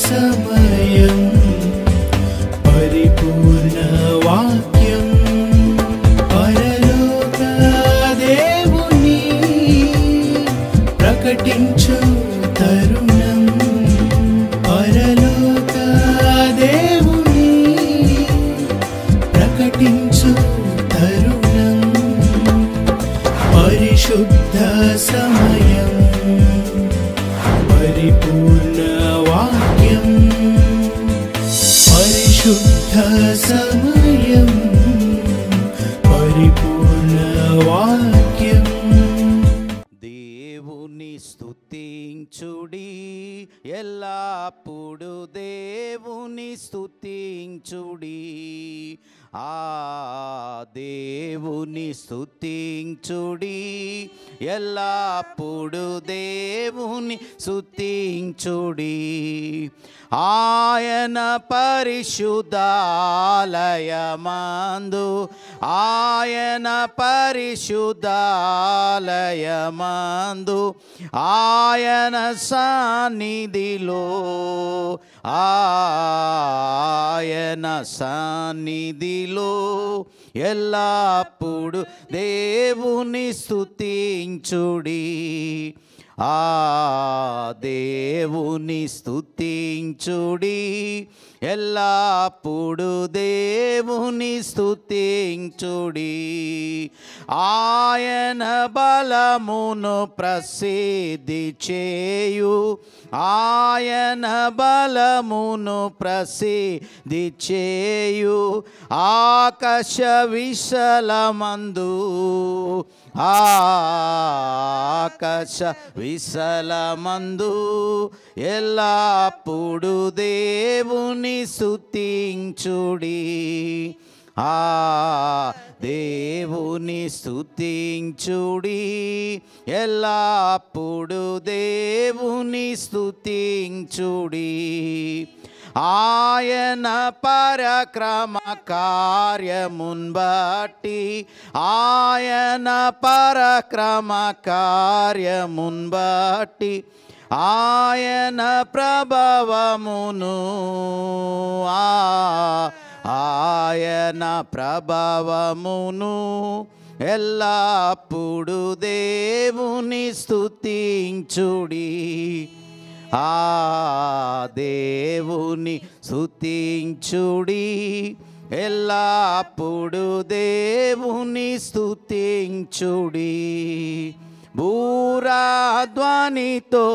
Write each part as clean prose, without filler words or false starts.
సమయం పరిపూర్ణ వాక్యం పరలోక దేవుని ప్రకటించు తరుణం పరలోక దేవుని ప్రకటించు తరుణం పరిశుద్ధ సమయం పరిపూర్ణ వాక్యం పరిశుద్ధ సమయం పరిపూర్ణ వాక్యం దేవుని స్తుతించుడి ఎల్లప్పుడు దేవుని స్తుతించుడి దేవుని స్తుతించుడి ఎల్లప్పుడు దేవుని స్తుతించుడి ఆయన పరిశుద్ధాలయమందు ఆయన పరిశుద్ధాలయమందు ఆయన సన్నిధిలో ఆయన సన్నిధిలో ఎల్లప్పుడు దేవుని స్తుతించుడి దేవుని స్తుతించుడి ఎల్లప్పుడు దేవుని స్తుతించుడి ఆయన బలమును ప్రసిద్ధి చేయు ఆయన బలమును ప్రసిద్ధి చేయు ఆకాశ విశాలమందు ఆకాశ విశాలమందు ఎల్లప్పుడు దేవుని స్తుతించుడి దేవుని స్తుతించుడి ఎల్లప్పుడు దేవుని స్తుతించుడి ఆయన పరక్రమ కార్యమున్ బట్టి ఆయన పరక్రమ కార్యమున్ బట్టి ఆయన ప్రభావమును ఆయన ప్రభావమును ఎల్లప్పుడు దేవుని స్తుతించుడి దేవుని స్తుతించుడి ఎల్లప్పుడు దేవుని స్తుతించుడి బూరాధ్వనితో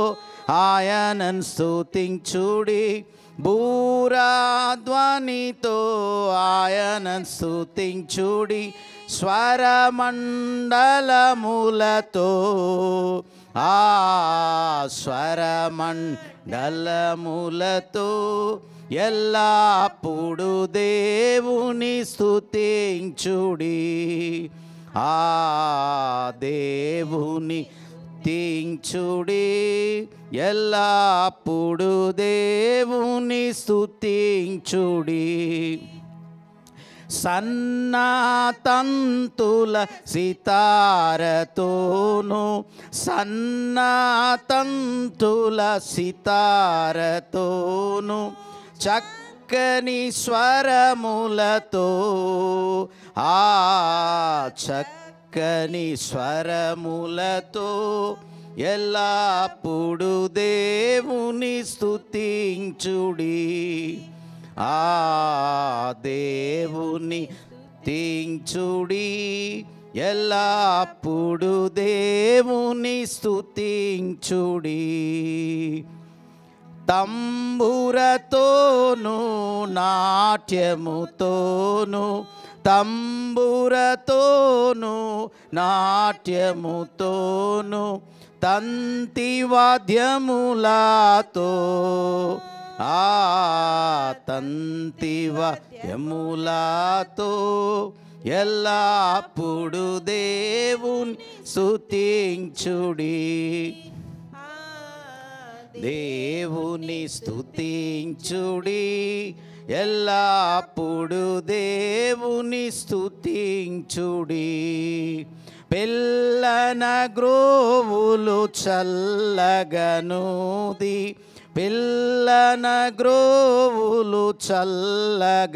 ఆయనను స్తుతించుడి బూరాధ్వనితో ఆయనను స్తుతించుడి స్వరమండలములతో స్వరమండలములతో ఎల్లప్పుడు దేవుని స్తుతించుడి దేవుని స్తుతించుడి ఎల్లప్పుడు దేవుని స్తుతించుడి సన్నతంతుల సితారతోను సన్నతంతుల సితారతోను చక్కని స్వరములతో చక్కని స్వరములతో ఎల్లప్పుడు దేవుని స్తుతించుడి దేవుని స్తుతించుడి ఎల్లప్పుడు దేవుని స్తుతించుడి తంబురతోను నాట్యముతోను తంబురతోను నాట్యముతోను తంతివాద్యములతో తంతివాద్యములతో ఎల్లప్పుడు దేవుని స్తుతించుడి దేవుని స్తుతించుడి ఎల్లప్పుడు దేవుని స్తుతించుడి పిల్లన గ్రోవులు చల్లగనూది పిల్లన గ్రోవులు చల్లగనూది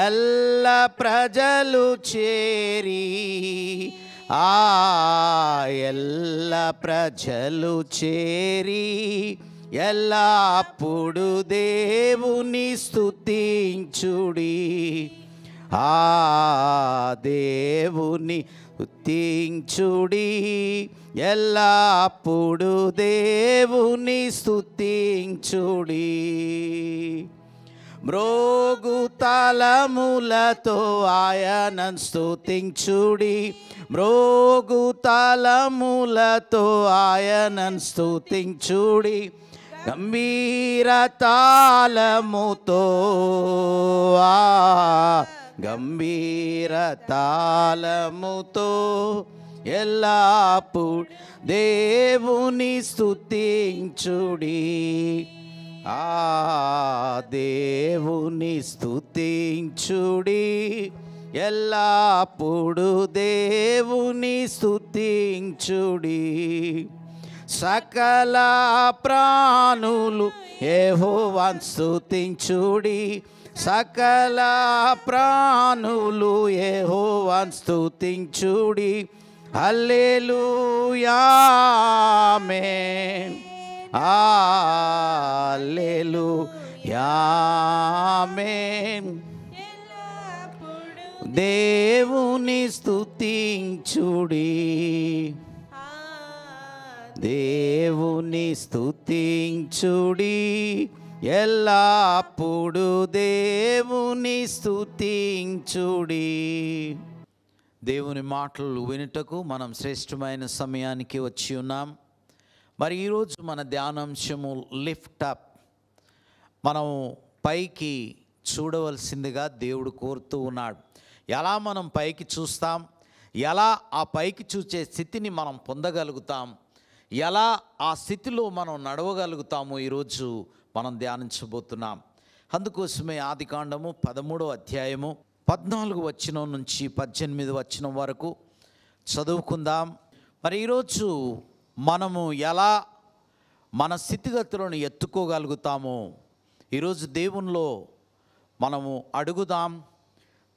ఎల్ల ప్రజలు చేరి ఎల్ల ప్రజలు చేరి ఎల్లప్పుడు దేవుని స్తుతించుడి దేవుని స్తుతించుడి ఎల్లప్పుడు దేవుని స్తుతించుడి మ్రోగు తలములతో ఆయనను స్తుతించుడి మ్రోగు తలములతో ఆయనను స్తుతించుడి గంభీర తాళముతో గంభీర తాళముతో ఎల్లప్పుడు దేవుని స్తుతించుడి దేవుని స్తుతించుడి ఎల్లప్పుడు దేవుని స్తుతించుడి సకల ప్రాణులు యెహోవాను స్తుతించుడి సకల ప్రాణులు యెహోవాను స్తుతించుడి హల్లెలూయా ఆమేన్ హల్లెలూయా ఆమేన్ దేవుని స్తుతించుడి దేవుని స్తుతించుడి ఎల్లప్పుడు దేవుని స్తుతించుడి. దేవుని మాటలు వినుటకు మనం శ్రేష్టమైన సమయానికి వచ్చి ఉన్నాం. మరి ఈరోజు మన ధ్యానాంశము లిఫ్ట్ అప్. మనం పైకి చూడవలసిందిగా దేవుడు కోరుతూ ఉన్నాడు. ఎలా మనం పైకి చూస్తాం, ఎలా ఆ పైకి చూసే స్థితిని మనం పొందగలుగుతాం, ఎలా ఆ స్థితిలో మనం నడవగలుగుతామో ఈరోజు మనం ధ్యానించబోతున్నాం. అందుకోసమే ఆదికాండము 13వ అధ్యాయము 14 వచనం నుంచి 18 వచనం వరకు చదువుకుందాం. మరి ఈరోజు మనము ఎలా మన స్థితిగతులను ఎత్తుకోగలుగుతామో ఈరోజు దేవునిలో మనము అడుగుదాం.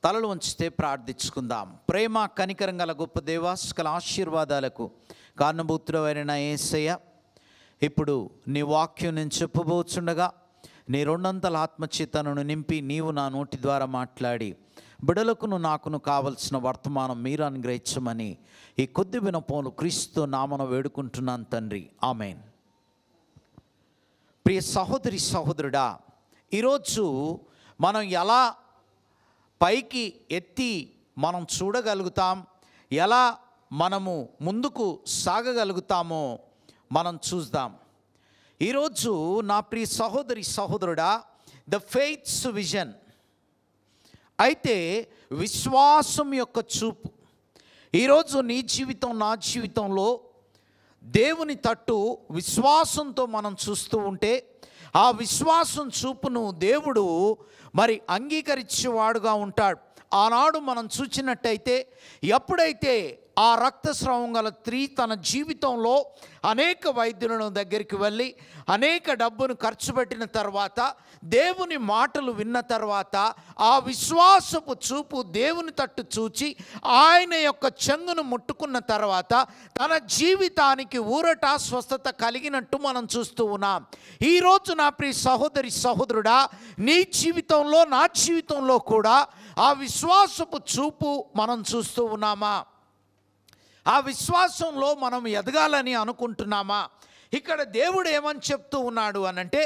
తలలు వంచితే ప్రార్థించుకుందాం. ప్రేమ కనికరం గల గొప్ప దేవా, సకల ఆశీర్వాదాలకు కారణభూతుడైన యేసయ్య, ఇప్పుడు నీ వాక్యం నేను చెప్పబోచుండగా నీ 200 ఆత్మచేతనను నింపి నీవు నా నోటి ద్వారా మాట్లాడి బిడలకును నాకును కావలసిన వర్తమానం మీరు అనుగ్రహించమని ఈ కొద్ది వినపోలు క్రీస్తు నామన వేడుకుంటున్నాను తండ్రి, ఆమెన్. ప్రియ సహోదరి సహోదరుడా, ఈరోజు మనం ఎలా పైకి ఎత్తి మనం చూడగలుగుతాం, ఎలా మనము ముందుకు సాగగలుగుతామో మనం చూద్దాం. ఈరోజు నా ప్రియ సహోదరి సహోదరుడా, ద ఫెయిత్స్ విజన్ అయితే విశ్వాసం యొక్క చూపు. ఈరోజు నీ జీవితం నా జీవితంలో దేవుని తట్టు విశ్వాసంతో మనం చూస్తూ ఉంటే ఆ విశ్వాసం చూపును దేవుడు మరి అంగీకరించేవాడుగా ఉంటాడు. ఆనాడు మనం చూసినట్టయితే ఎప్పుడైతే ఆ రక్తస్రావం గల స్త్రీ తన జీవితంలో అనేక వైద్యులను దగ్గరికి వెళ్ళి అనేక డబ్బును ఖర్చు పెట్టిన తర్వాత దేవుని మాటలు విన్న తర్వాత ఆ విశ్వాసపు చూపు దేవుని తట్టు చూచి ఆయన యొక్క చెంగును ముట్టుకున్న తర్వాత తన జీవితానికి ఊరట స్వస్థత కలిగినట్టు మనం చూస్తూ ఉన్నాం. ఈరోజు నా ప్రియ సహోదరి సహోదరుడా, నీ జీవితంలో నా జీవితంలో కూడా ఆ విశ్వాసపు చూపు మనం చూస్తూ ఉన్నామా? ఆ విశ్వాసంలో మనం ఎదగాలని అనుకుంటున్నామా? ఇక్కడ దేవుడు ఏమని చెప్తూ ఉన్నాడు అనంటే,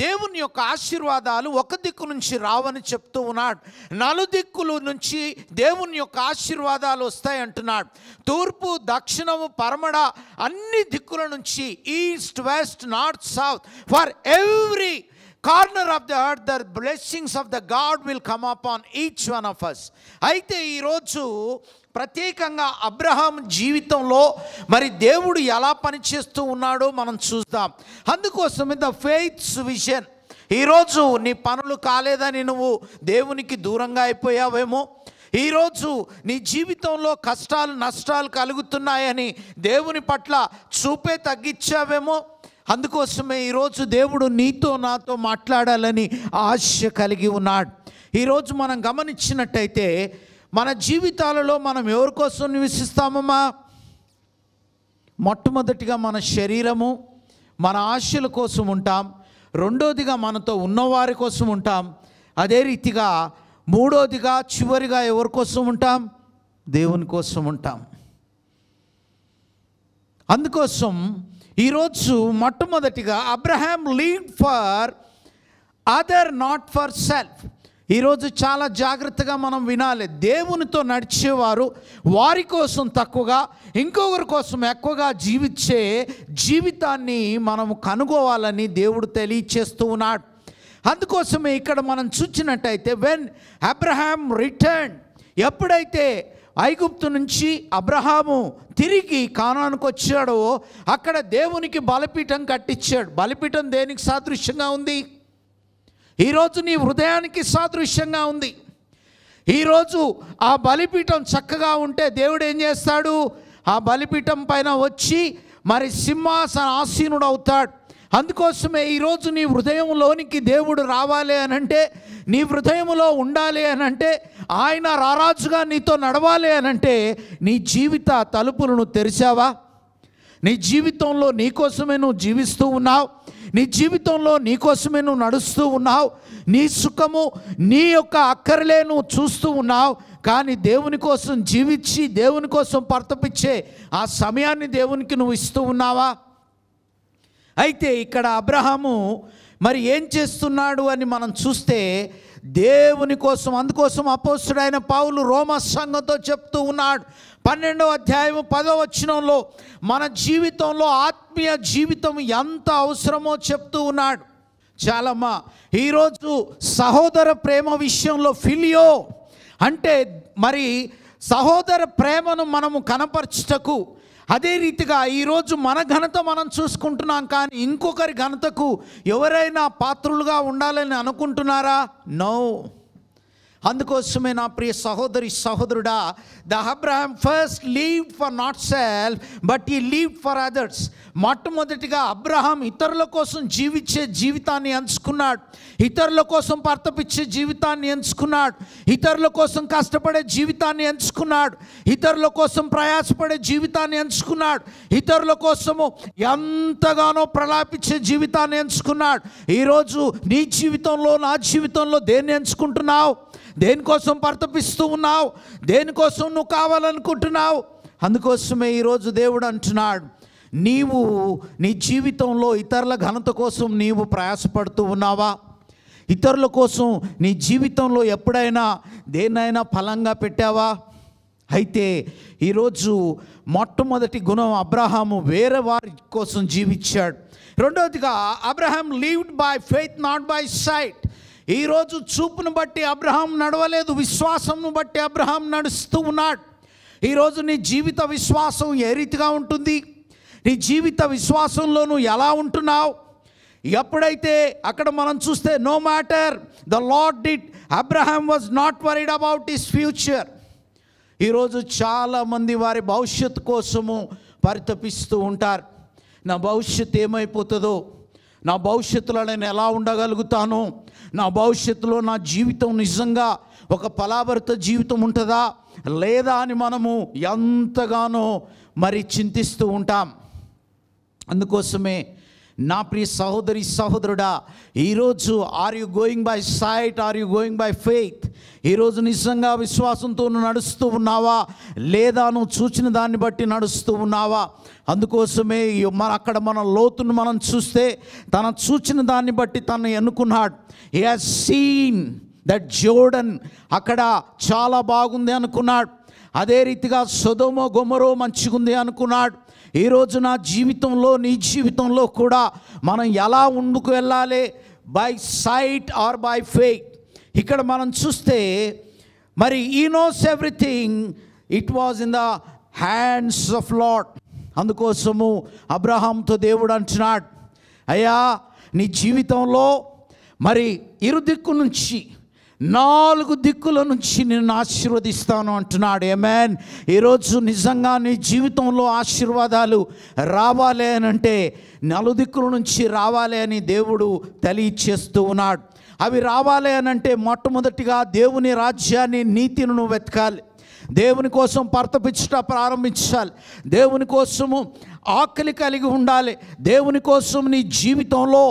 దేవుని యొక్క ఆశీర్వాదాలు ఒక దిక్కు నుంచి రావని చెప్తూ ఉన్నాడు. నలుదిక్కుల నుంచి దేవుని యొక్క ఆశీర్వాదాలు వస్తాయి అంటున్నాడు. తూర్పు దక్షిణము పరమడ అన్ని దిక్కుల నుంచి, east west north south, for every corner of the earth the blessings of the god will come upon each one of us. అయితే ఈరోజు ప్రత్యేకంగా అబ్రహాం జీవితంలో మరి దేవుడు ఎలా పనిచేస్తూ ఉన్నాడో మనం చూద్దాం. అందుకోసమే ద ఫెయిత్స్ విజన్. ఈరోజు నీ పనులు కాలేదని నువ్వు దేవునికి దూరంగా అయిపోయావేమో, ఈరోజు నీ జీవితంలో కష్టాలు నష్టాలు కలుగుతున్నాయని దేవుని పట్ల చూపే తగ్గించావేమో, అందుకోసమే ఈరోజు దేవుడు నీతో నాతో మాట్లాడాలని ఆశ కలిగి ఉన్నాడు. ఈరోజు మనం గమనించినట్టయితే మన జీవితాలలో మనం ఎవరి కోసం నివసిస్తామమ్మా? మొట్టమొదటిగా మన శరీరము, మన ఆశల కోసం ఉంటాం. రెండోదిగా మనతో ఉన్నవారి కోసం ఉంటాం. అదే రీతిగా మూడోదిగా చివరిగా ఎవరి కోసం ఉంటాం? దేవుని కోసం ఉంటాం. అందుకోసం ఈరోజు మొట్టమొదటిగా Abraham లీవ్డ్ for other, not for self. ఈరోజు చాలా జాగ్రత్తగా మనం వినాలి. దేవునితో నడిచేవారు వారి కోసం తక్కువగా, ఇంకొకరి కోసం ఎక్కువగా జీవించే జీవితాన్ని మనం కనుగోవాలని దేవుడు తెలియచేస్తూ ఉన్నాడు. అందుకోసమే ఇక్కడ మనం చూసినట్టయితే వెన్ అబ్రహాం రిటర్న్, ఎప్పుడైతే ఐగుప్తు నుంచి అబ్రహాము తిరిగి కానానుకు వచ్చాడో అక్కడ దేవునికి బలిపీఠం కట్టించాడు. బలిపీఠం దేనికి సాదృశ్యంగా ఉంది? ఈరోజు నీ హృదయానికి సాదృశ్యంగా ఉంది. ఈరోజు ఆ బలిపీఠం చక్కగా ఉంటే దేవుడు ఏం చేస్తాడు? ఆ బలిపీఠం పైన వచ్చి మరి సింహాసన ఆసీనుడు అవుతాడు. అందుకోసమే ఈరోజు నీ హృదయంలోనికి దేవుడు రావాలి అనంటే, నీ హృదయంలో ఉండాలి అనంటే, ఆయన రారాజుగా నీతో నడవాలి అనంటే నీ జీవిత తలుపులను తెరిచావా? నీ జీవితంలో నీకోసమే నువ్వు జీవిస్తూ ఉన్నావు. నీ జీవితంలో నీకోసమే నువ్వు నడుస్తూ ఉన్నావు. నీ సుఖము, నీ యొక్క అక్కరలే నువ్వు చూస్తూ ఉన్నావు. కానీ దేవుని కోసం జీవించి దేవుని కోసం పర్తపిచ్చే ఆ సమయాన్ని దేవునికి నువ్వు ఇస్తూ ఉన్నావా? అయితే ఇక్కడ అబ్రహాము మరి ఏం చేస్తున్నాడు అని మనం చూస్తే దేవుని కోసం, అందుకోసం అపోస్తలుడైన పౌలు రోమా సంఘంతో చెప్తూ ఉన్నాడు 12వ అధ్యాయం 10వ వచనంలో మన జీవితంలో ఆత్మీయ జీవితం ఎంత అవసరమో చెప్తూ ఉన్నాడు. చాలమ్మా ఈరోజు సహోదర ప్రేమ విషయంలో ఫిలియో అంటే మరి సహోదర ప్రేమను మనము కనపరచుటకు, అదే రీతిగా ఈరోజు మన ఘనత మనం చూసుకుంటున్నాం, కానీ ఇంకొకరి ఘనతకు ఎవరైనా పాత్రులుగా ఉండాలని అనుకుంటున్నారా? నో. అందుకోసమే నా ప్రియ సహోదరి సహోదరుడా, the Abraham first లీవ్డ్ for not self but he లీవ్డ్ for others. మొట్టమొదటిగా అబ్రహాం ఇతరుల కోసం జీవించే జీవితాన్ని ఎంచుకున్నాడు. ఇతరుల కోసం పర్తపిచ్చే జీవితాన్ని ఎంచుకున్నాడు. ఇతరుల కోసం కష్టపడే జీవితాన్ని ఎంచుకున్నాడు. ఇతరుల కోసం ప్రయాసపడే జీవితాన్ని ఎంచుకున్నాడు. ఇతరుల కోసము ఎంతగానో ప్రలాపించే జీవితాన్ని ఎంచుకున్నాడు. ఈరోజు నీ జీవితంలో, నా జీవితంలో దేన్ని ఎంచుకుంటున్నావు? దేనికోసం పర్తపిస్తూ ఉన్నావు? దేనికోసం నువ్వు కావాలనుకుంటున్నావు? అందుకోసమే ఈరోజు దేవుడు అంటున్నాడు, నీవు నీ జీవితంలో ఇతరుల ఘనత కోసం నీవు ప్రయాసపడుతూ ఉన్నావా? ఇతరుల కోసం నీ జీవితంలో ఎప్పుడైనా దేన్నైనా ఫలంగా పెట్టావా? అయితే ఈరోజు మొట్టమొదటి గుణం అబ్రహాము వేరే వారి కోసం జీవించాడు. రెండవదిగా Abraham లీవ్డ్ by faith not by site. ఈరోజు చూపును బట్టి అబ్రహాం నడవలేదు, విశ్వాసంను బట్టి అబ్రహాం నడుస్తూ ఉన్నాడు. ఈరోజు నీ జీవిత విశ్వాసం ఏ రీతిగా ఉంటుంది? నీ జీవిత విశ్వాసంలో నువ్వు ఎలా ఉంటున్నావు? ఎప్పుడైతే అక్కడ మనం చూస్తే no matter the lord did, Abraham was not worried about his future. ఈరోజు చాలామంది వారి భవిష్యత్తు కోసము పరితపిస్తూ ఉంటారు. నా భవిష్యత్తు ఏమైపోతుందో, నా భవిష్యత్తులో నేను ఎలా ఉండగలుగుతాను, నా భవిష్యత్తులో నా జీవితం నిజంగా ఒక ఫలాభరిత జీవితం ఉంటుందా లేదా అని మనము ఎంతగానో మరి చింతిస్తూ ఉంటాం. అందుకోసమే నా ప్రియ సహోదరి సహోదరుడా, ఈరోజు are you going by sight, are you going by faith? ఈరోజు నిజంగా విశ్వాసంతో నువ్వు నడుస్తూ ఉన్నావా లేదా నువ్వు చూచిన దాన్ని బట్టి నడుస్తూ ఉన్నావా? అందుకోసమే అక్కడ మన లోతును మనం చూస్తే తన చూచిన దాన్ని బట్టి తను ఎన్నుకున్నాడు. He has seen that Jordan, అక్కడ చాలా బాగుంది అనుకున్నాడు. అదే రీతిగా సొదొమ గొమొర మంచిగుంది అనుకున్నాడు. ఈరోజు నా జీవితంలో, నీ జీవితంలో కూడా మనం ఎలా ముందుకు వెళ్ళాలి? By sight or by faith. ఇక్కడ మనం చూస్తే మరి he knows everything, it was in the hands of Lord. అందుకోసము అబ్రహాంతో దేవుడు అంటున్నాడు, అయ్యా నీ జీవితంలో మరి ఇరుదిక్కు నుంచి నాలుగు దిక్కుల నుంచి నిన్ను ఆశీర్వదిస్తాను అంటున్నాడు. ఆమేన్. ఈరోజు నిజంగా నీ జీవితంలో ఆశీర్వాదాలు రావాలి అని అంటే నలుదిక్కుల నుంచి రావాలి అని దేవుడు తెలియచేస్తూ ఉన్నాడు. అవి రావాలి అని అంటే మొట్టమొదటిగా దేవుని రాజ్యాన్ని, నీతిని నువ్వు వెతకాలి. దేవుని కోసం పరితపించుట ప్రారంభించాలి. దేవుని కోసము ఆకలి కలిగి ఉండాలి. దేవుని కోసం నీ జీవితంలో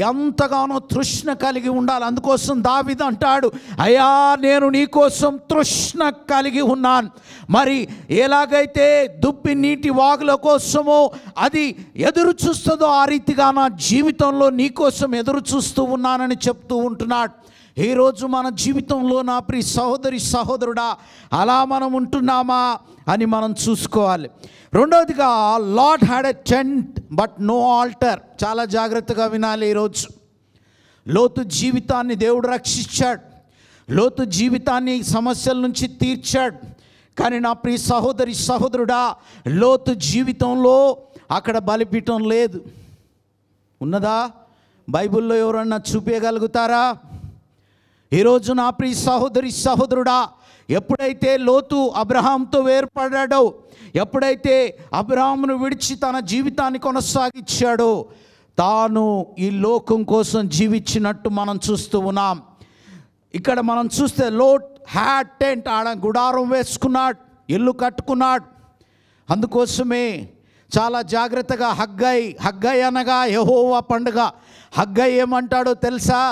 ఎంతగానో తృష్ణ కలిగి ఉండాలి. అందుకోసం దావీదు అంటాడు, అయ్యా నేను నీ కోసం తృష్ణ కలిగి ఉన్నాను. మరి ఎలాగైతే దుప్పి నీటి వాగుల కోసమో అది ఎదురు చూస్తుందో ఆ రీతిగా నా జీవితంలో నీ కోసం ఎదురు చూస్తూ ఉన్నానని చెప్తూ ఉంటున్నాడు. ఈరోజు మన జీవితంలో నా ప్రియ సహోదరి సహోదరుడా అలా మనం ఉంటున్నామా అని మనం చూసుకోవాలి. రెండవదిగా, lord had a tent but no altar. చాలా జాగ్రత్తగా వినాలి. ఈరోజు లోతు జీవితాన్ని దేవుడు రక్షించాడు. లోతు జీవితాన్ని సమస్యల నుంచి తీర్చాడు. కానీ నా ప్రియ సహోదరి సహోదరుడా, లోతు జీవితంలో అక్కడ బలిపీఠం లేదు. ఉన్నదా? బైబిల్లో ఎవరన్నా చూపించగలుగుతారా? ఈరోజు నా ప్రియ సహోదరి సహోదరుడా, ఎప్పుడైతే లోతు అబ్రహాంతో వేరుపడ్డాడో, ఎప్పుడైతే అబ్రహామును విడిచి తన జీవితాన్ని కొనసాగించాడో, తాను ఈ లోకం కోసం జీవించినట్టు మనం చూస్తూ ఉన్నాం. ఇక్కడ మనం చూస్తే లోట్ హ్యాడ్ టెంట్, ఆడ గుడారం వేసుకున్నాడు, ఇల్లు కట్టుకున్నాడు. అందుకోసమే చాలా జాగ్రత్తగా హగ్గై అనగా యెహోవా పండుగ. హగ్గై ఏమంటాడో తెలుసా?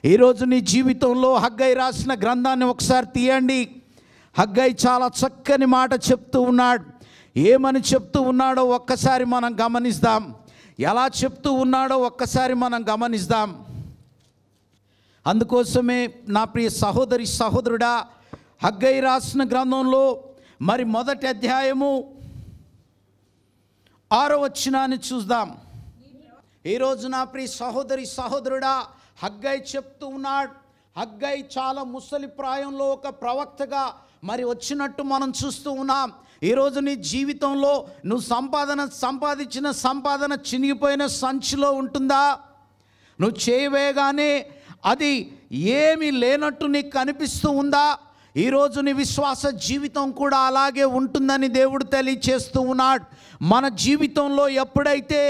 ఈరోజు నీ జీవితంలో హగ్గై రాసిన గ్రంథాన్ని ఒకసారి తీయండి. హగ్గై చాలా చక్కని మాట చెప్తూ ఉన్నాడు. ఏమని చెప్తూ ఉన్నాడో ఒక్కసారి మనం గమనిద్దాం. ఎలా చెప్తూ ఉన్నాడో ఒక్కసారి మనం గమనిద్దాం. అందుకోసమే నా ప్రియ సహోదరి సహోదరుడా, హగ్గై రాసిన గ్రంథంలో మరి మొదటి అధ్యాయము 6వ వచనాన్ని చూద్దాం. ఈరోజు నా ప్రియ సహోదరి సహోదరుడా, హగ్గై చెప్తూ ఉన్నాడు. హగ్గై చాలా ముసలి ప్రాయంలో ఒక ప్రవక్తగా మరి వచ్చినట్టు మనం చూస్తూ ఉన్నాం. ఈరోజు నీ జీవితంలో నువ్వు సంపాదించిన సంపాదన చినిగిపోయిన సంచిలో ఉంటుందా? నువ్వు చేయవేగానే అది ఏమీ లేనట్టు నీకు కనిపిస్తూ ఉందా? ఈరోజు నీ విశ్వాస జీవితం కూడా అలాగే ఉంటుందని దేవుడు తెలియచేస్తూ ఉన్నాడు. మన జీవితంలో ఎప్పుడైతే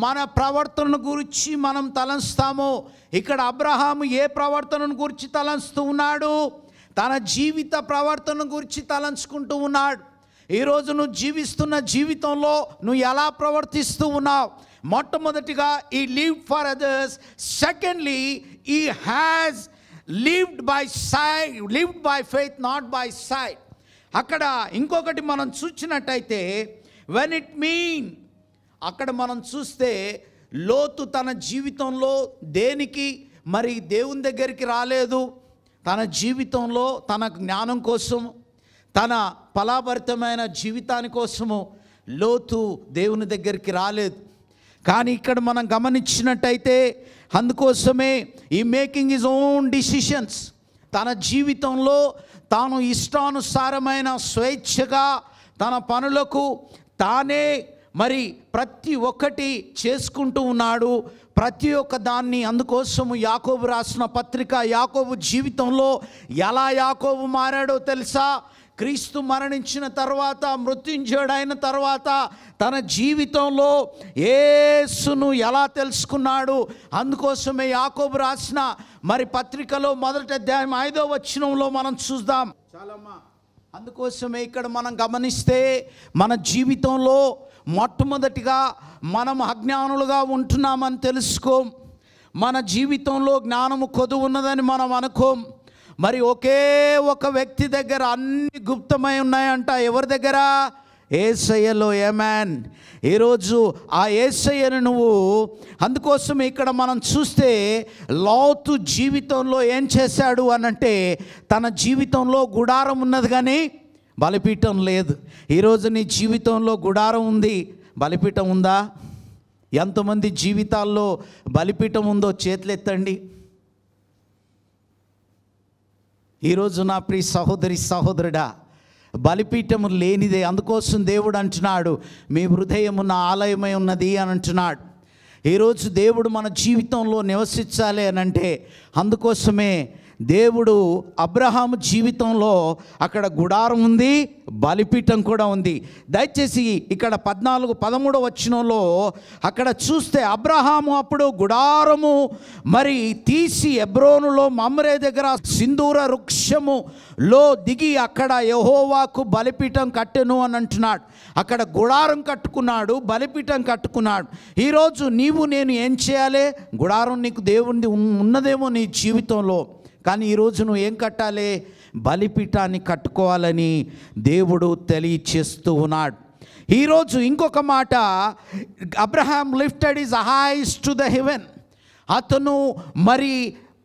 మన ప్రవర్తనను గురించి మనం తలంస్తామో, ఇక్కడ అబ్రహాము ఏ ప్రవర్తనను గురించి తలంస్తూ ఉన్నాడు? తన జీవిత ప్రవర్తన గురించి తలంచుకుంటూ ఉన్నాడు. ఈరోజు నువ్వు జీవిస్తున్న జీవితంలో నువ్వు ఎలా ప్రవర్తిస్తూ ఉన్నావు? మొట్టమొదటిగా he lived for others. Secondly he has lived by faith not by sight. అక్కడ ఇంకొకటి మనం చూసినట్టయితే వెన్ ఇట్ మీన్, అక్కడ మనం చూస్తే లోతు తన జీవితంలో దేనికి మరి దేవుని దగ్గరికి రాలేదు. తన జీవితంలో తన జ్ఞానం కోసం, తన ఫలాభరితమైన జీవితాని కోసము లోతు దేవుని దగ్గరికి రాలేదు. కానీ ఇక్కడ మనం గమనించినట్టయితే అందుకోసమే ఈ మేకింగ్ హిజ్ ఓన్ డిసిషన్స్. తన జీవితంలో తాను ఇష్టానుసారమైన స్వేచ్ఛగా తన పనులకు తానే మరి ప్రతి ఒక్కటి చేసుకుంటూ ఉన్నాడు. ప్రతి ఒక్క దాన్ని. అందుకోసము యాకోబు రాసిన పత్రిక, యాకోబు జీవితంలో ఎలా యాకోబు మారాడో తెలుసా? క్రీస్తు మరణించిన తర్వాత, మృత్యుంజయుడైన తర్వాత తన జీవితంలో యేసును ఎలా తెలుసుకున్నాడు. అందుకోసమే యాకోబు రాసిన మరి పత్రికలో మొదటి అధ్యాయం 5వ వచనంలో మనం చూద్దాం. చాలమ్మా. అందుకోసమే ఇక్కడ మనం గమనిస్తే మన జీవితంలో మొట్టమొదటిగా మనం అజ్ఞానులుగా ఉంటున్నామని తెలుసుకోం. మన జీవితంలో జ్ఞానము కొదువు ఉన్నదని మనం అనుకోం. మరి ఒకే ఒక వ్యక్తి దగ్గర అన్ని గుప్తమై ఉన్నాయంట. ఎవరి దగ్గర? యేసయ్యలో. ఆమేన్. ఈరోజు ఆ యేసయ్యను నువ్వు, అందుకోసం ఇక్కడ మనం చూస్తే లోతు జీవితంలో ఏం చేశాడు అనంటే, తన జీవితంలో గుడారం ఉన్నది కానీ బలిపీఠం లేదు. ఈరోజు నీ జీవితంలో గుడారం ఉంది, బలిపీఠం ఉందా? ఎంతమంది జీవితాల్లో బలిపీఠం ఉందో చేతులెత్తండి. ఈరోజు నా ప్రియ సహోదరి సహోదరుడా, బలిపీఠము లేనిదే. అందుకోసం దేవుడు అంటున్నాడు, మీ హృదయము నా ఆలయమై ఉన్నది అని అంటున్నాడు. ఈరోజు దేవుడు మన జీవితంలో నివసించాలి అని అంటే అందుకోసమే దేవుడు అబ్రహాము జీవితంలో అక్కడ గుడారం ఉంది, బలిపీఠం కూడా ఉంది. దయచేసి ఇక్కడ 14, 13 వచనంలో అక్కడ చూస్తే అబ్రహాము అప్పుడు గుడారము మరి తీసి హెబ్రోనులో మమ్రే దగ్గర సింధూర వృక్షములో దిగి అక్కడ యెహోవాకు బలిపీఠం కట్టెను అని అంటున్నాడు. అక్కడ గుడారం కట్టుకున్నాడు, బలిపీఠం కట్టుకున్నాడు. ఈరోజు నీవు నేను ఏం చేయాలి? గుడారం నీకు దేవుడి ఉన్నదేమో నీ జీవితంలో, కానీ ఈరోజు నువ్వు ఏం కట్టాలి? బలిపీఠాన్ని కట్టుకోవాలని దేవుడు తెలియచేస్తూ ఉన్నాడు. ఈరోజు ఇంకొక మాట, Abraham lifted his eyes to the heaven. అతను మరి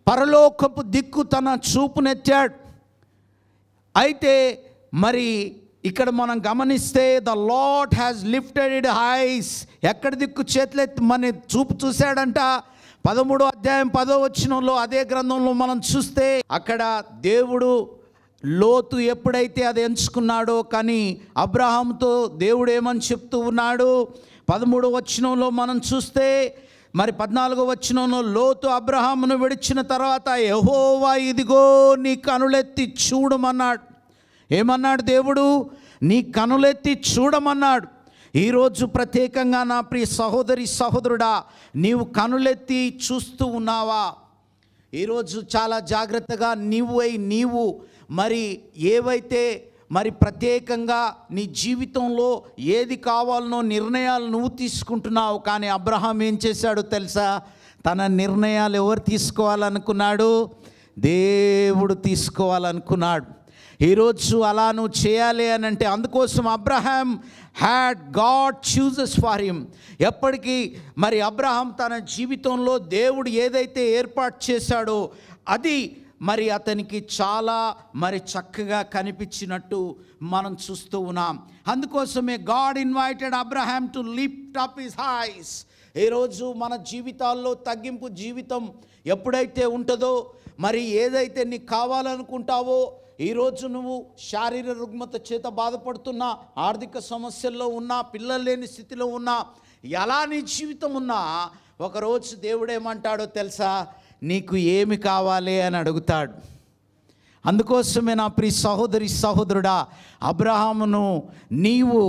పరలోకపు దిక్కు తన చూపునెత్తాడు. అయితే మరి ఇక్కడ మనం గమనిస్తే the lord has lifted it ice. ఎక్కడి దిక్కు చేతులెత్తి మన చూపు చూశాడంట. 13వ అధ్యాయం 10వ వచనంలో అదే గ్రంథంలో మనం చూస్తే అక్కడ దేవుడు లోతు ఎప్పుడైతే అది ఎంచుకున్నాడో, కానీ అబ్రహాంతో దేవుడు ఏమని చెప్తూ ఉన్నాడు? 13వ వచనంలో మనం చూస్తే మరి 14వ వచనంలో లోతు అబ్రహామును విడిచిన తర్వాత యెహోవా ఇదిగో నీ కనులెత్తి చూడమన్నాడు. ఏమన్నాడు దేవుడు? నీ కనులెత్తి చూడమన్నాడు. ఈరోజు ప్రత్యేకంగా నా ప్రియ సహోదరి సహోదరుడా, నీవు కనులెత్తి చూస్తూ ఉన్నావా? ఈరోజు చాలా జాగ్రత్తగా నీవు మరి ఏవైతే మరి ప్రత్యేకంగా నీ జీవితంలో ఏది కావాలనో నిర్ణయాలు నువ్వు తీసుకుంటున్నావు. కానీ అబ్రహాం ఏం చేశాడో తెలుసా? తన నిర్ణయాలు ఎవరు తీసుకోవాలనుకున్నాడు? దేవుడు తీసుకోవాలనుకున్నాడు. ఈరోజు అలా నువ్వు చేయాలి అని అంటే, అందుకోసం Abraham had God chooses for him. ఎప్పటికీ మరి అబ్రహాం తన జీవితంలో దేవుడు ఏదైతే ఏర్పాటు చేశాడో అది మరి అతనికి చాలా మరి చక్కగా కనిపించినట్టు మనం చూస్తూ ఉన్నాం. అందుకోసమే God invited Abraham to lift up his eyes. ఈరోజు మన జీవితాల్లో తగ్గింపు జీవితం ఎప్పుడైతే ఉంటుందో, మరి ఏదైతే నీకు కావాలనుకుంటావో, ఈరోజు నువ్వు శారీరక రుగ్మత చేత బాధపడుతున్నా, ఆర్థిక సమస్యల్లో ఉన్నా, పిల్లలు లేని స్థితిలో ఉన్నా, ఎలా నీ జీవితం ఉన్నా, ఒకరోజు దేవుడు ఏమంటాడో తెలుసా? నీకు ఏమి కావాలి అని అడుగుతాడు. అందుకోసమే నా ప్రియ సహోదరి సహోదరుడా, అబ్రహామును నీవు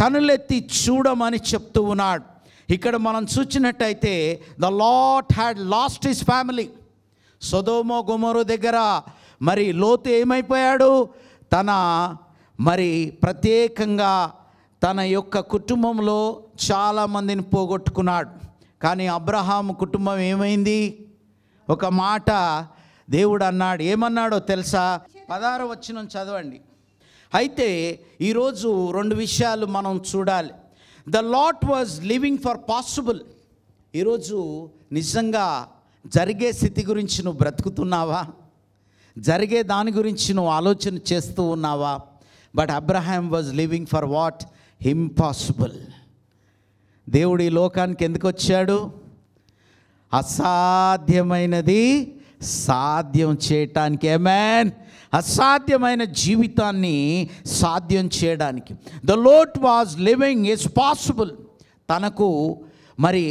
కనులెత్తి చూడమని చెప్తూ ఉన్నాడు. ఇక్కడ మనం చూసినట్టయితే the Lord had lost his family. Sodom Gomorrah దగ్గర మరి లోతు ఏమైపోయాడు? తన మరి ప్రత్యేకంగా తన యొక్క కుటుంబంలో చాలామందిని పోగొట్టుకున్నాడు. కానీ అబ్రహాము కుటుంబం ఏమైంది? ఒక మాట దేవుడు అన్నాడు. ఏమన్నాడో తెలుసా? 16వ వచనం చదవండి. అయితే ఈరోజు 2 విషయాలు మనం చూడాలి. The lot was living for possible. ఈరోజు నిజంగా జరిగే స్థితి గురించి నువ్వు బ్రతుకుతున్నావా? జరిగే దాని గురించి నువ్వు ఆలోచన చేస్తూ ఉన్నావా? But Abraham was living for what? Impossible. దేవుడు ఈ లోకానికి ఎందుకు వచ్చాడు? అసాధ్యమైనది సాధ్యం చేయటానికి. ఆమేన్. అసాధ్యమైన జీవితాన్ని సాధ్యం చేయడానికి. The Lord was living is possible. తనకు మరి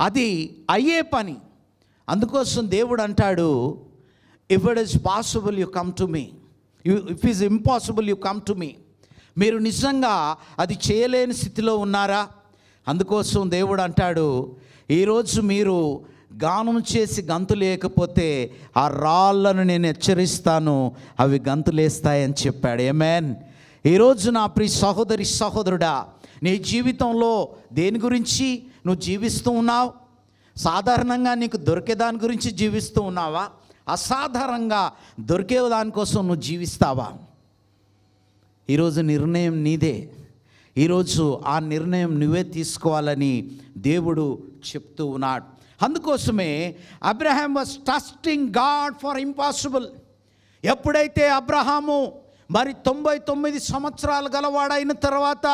అది అయ్యే పని. అందుకోసం దేవుడు అంటాడు, if it is possible you come to me, if it is impossible you come to me. మీరు నిజంగా అది చేయలేని స్థితిలో ఉన్నారా? అందుకోసం దేవుడు అంటాడు, ఈరోజు మీరు గానం చేసి గంతులేకపోతే ఆ రాళ్ళను నేను హెచ్చరిస్తాను, అవి గంతులేస్తాయని చెప్పాడు. ఆమేన్. ఈరోజు నా ప్రియ సహోదరి సహోదరుడా, నీ జీవితంలో దేని గురించి నువ్వు జీవిస్తూ ఉన్నావు? సాధారణంగా నీకు దొరికే దాని గురించి జీవిస్తూ ఉన్నావా? అసాధారణంగా దొరికే దానికోసం నువ్వు జీవిస్తావా? ఈరోజు నిర్ణయం నీదే. ఈరోజు ఆ నిర్ణయం నువ్వే తీసుకోవాలని దేవుడు చెప్తూ ఉన్నాడు. అందుకోసమే Abraham was trusting God for impossible. ఎప్పుడైతే అబ్రహాము మరి 99 సంవత్సరాలు గలవాడైన తర్వాత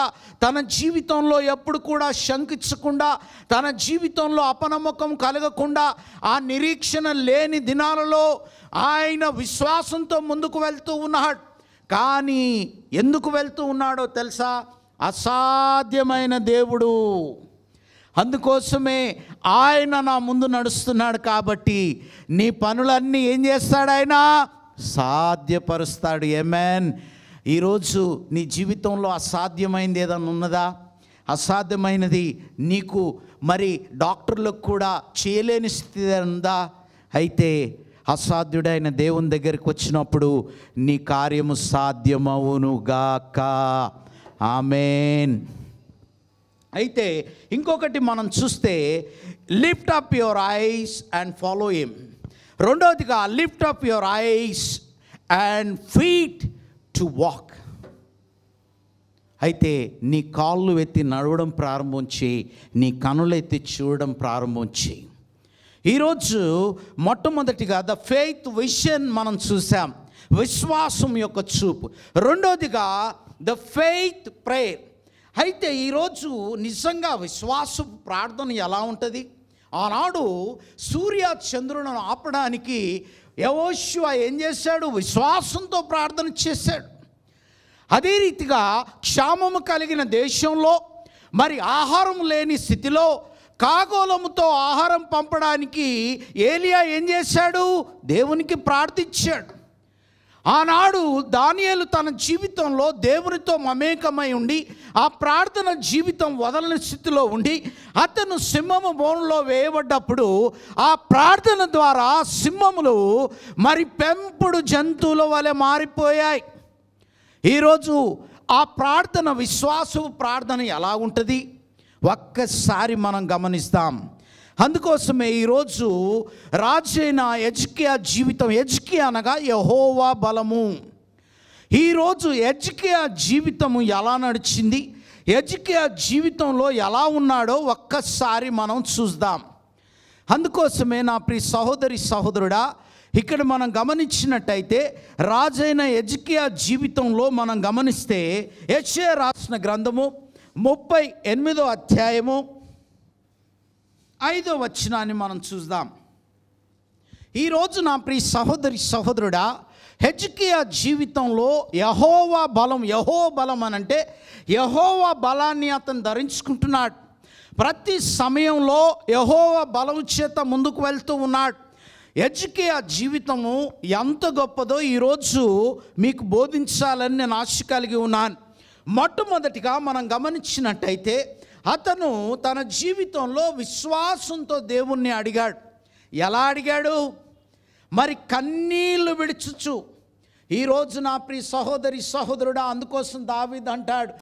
తన జీవితంలో ఎప్పుడు కూడా శంకించకుండా, తన జీవితంలో అపనమ్మకం కలగకుండా, ఆ నిరీక్షణ లేని దినాలలో ఆయన విశ్వాసంతో ముందుకు వెళ్తూ ఉన్నాడు. కానీ ఎందుకు వెళ్తూ ఉన్నాడో తెలుసా? అసాధ్యమైన దేవుడు, అందుకోసమే ఆయన నా ముందు నడుస్తున్నాడు కాబట్టి నీ పనులన్నీ ఏం చేస్తాడు? ఆయన సాధ్యపరుస్తాడు. ఆమేన్. ఈరోజు నీ జీవితంలో అసాధ్యమైనది ఏదైనా ఉన్నదా? అసాధ్యమైనది నీకు మరి డాక్టర్లకు కూడా చేయలేని స్థితి ఉందా? అయితే అసాధ్యుడైన దేవుని దగ్గరికి వచ్చినప్పుడు నీ కార్యము సాధ్యమవునుగాక. ఆమేన్. అయితే ఇంకొకటి మనం చూస్తే lift up your eyes and follow him. రెండవదిగా lift up your eyes and feet to walk. అయితే నీ కాళ్ళు ఎత్తి నడవడం ప్రారంభించి, నీ కనులు ఎత్తి చూడడం ప్రారంభించి. ఈరోజు మొట్టమొదటిగా ద ఫెయిత్ విజన్ మనం చూసాం, విశ్వాసం యొక్క చూపు. రెండోదిగా ద ఫెయిత్ ప్రేయర్. అయితే ఈరోజు నిజంగా విశ్వాసపు ప్రార్థన ఎలా ఉంటుంది? ఆనాడు సూర్య చంద్రులను ఆపడానికి యెహోషువ ఏం చేశాడు? విశ్వాసంతో ప్రార్థన చేశాడు. అదే రీతిగా క్షామము కలిగిన దేశంలో మరి ఆహారం లేని స్థితిలో కాగోలముతో ఆహారం పంపడానికి ఏలియా ఏం చేశాడు? దేవునికి ప్రార్థించాడు. ఆనాడు దానియేలు తన జీవితంలో దేవునితో మమేకమై ఉండి ఆ ప్రార్థన జీవితం వదలని స్థితిలో ఉండి అతను సింహము బోనులో వేయబడ్డప్పుడు ఆ ప్రార్థన ద్వారా సింహములు మరి పెంపుడు జంతువుల వలె మారిపోయాయి. ఈరోజు ఆ ప్రార్థన, విశ్వాసపు ప్రార్థన ఎలా ఉంటుంది? ఒక్కసారి మనం గమనిస్తాం. అందుకోసమే ఈరోజు రాజైన హెజ్కియా జీవితం, హెజ్కియా అనగా యెహోవా బలము. ఈరోజు హెజ్కియా జీవితము ఎలా నడిచింది, హెజ్కియా జీవితంలో ఎలా ఉన్నాడో ఒక్కసారి మనం చూద్దాం. అందుకోసమే నా ప్రియ సహోదరి సహోదరుడా, ఇక్కడ మనం గమనించినట్టయితే రాజైన హెజ్కియా జీవితంలో మనం గమనిస్తే యెషయా రాసిన గ్రంథము 38వ అధ్యాయము 5వ వచనాన్ని మనం చూద్దాం. ఈరోజు నా ప్రియ సహోదరి సహోదరుడా, హెజ్కియా జీవితంలో యెహోవా బలం, యెహోవా బలం అనంటే యెహోవా బలాన్ని అతను ధరించుకుంటున్నాడు. ప్రతి సమయంలో యెహోవా బలం చేత ముందుకు వెళ్తూ ఉన్నాడు. హెజ్కియా జీవితము ఎంత గొప్పదో ఈరోజు మీకు బోధించాలని నేను ఆశ కలిగి ఉన్నాను. మొట్టమొదటిగా మనం గమనించినట్టయితే అతను తన జీవితంలో విశ్వాసంతో దేవుణ్ణి అడిగాడు. ఎలా అడిగాడు? మరి కన్నీళ్లు విడుచుచు. ఈరోజు నా ప్రియ సహోదరి సహోదరుడా, అందుకోసం దావీదు అంటాడు,